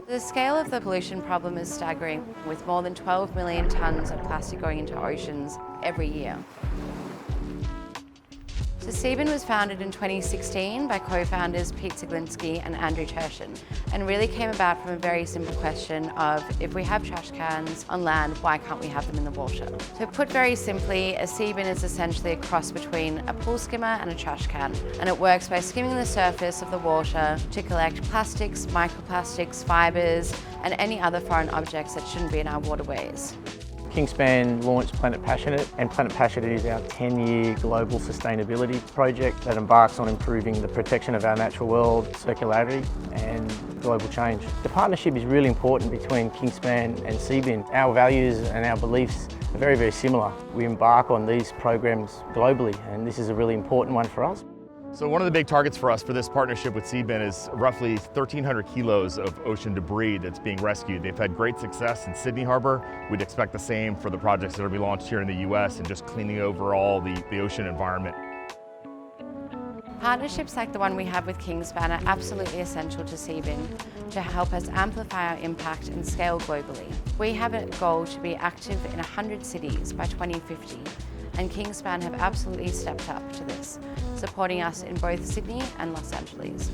The scale of the pollution problem is staggering, with more than 12 million tonnes of plastic going into oceans every year. So Seabin was founded in 2016 by co-founders Pete Ziglinski and Andrew Tertian, and really came about from a very simple question of, if we have trash cans on land, why can't we have them in the water? So put very simply, a Seabin is essentially a cross between a pool skimmer and a trash can, and it works by skimming the surface of the water to collect plastics, microplastics, fibres, and any other foreign objects that shouldn't be in our waterways. Kingspan launched Planet Passionate, and Planet Passionate is our 10-year global sustainability project that embarks on improving the protection of our natural world, circularity and global change. The partnership is really important between Kingspan and Seabin. Our values and our beliefs are very, very similar. We embark on these programs globally, and this is a really important one for us. So one of the big targets for us for this partnership with Seabin is roughly 1,300 kilos of ocean debris that's being rescued. They've had great success in Sydney Harbor. We'd expect the same for the projects that will be launched here in the US and just cleaning overall the ocean environment. Partnerships like the one we have with Kingspan are absolutely essential to Seabin to help us amplify our impact and scale globally. We have a goal to be active in 100 cities by 2050. And Kingspan have absolutely stepped up to this, supporting us in both Sydney and Los Angeles.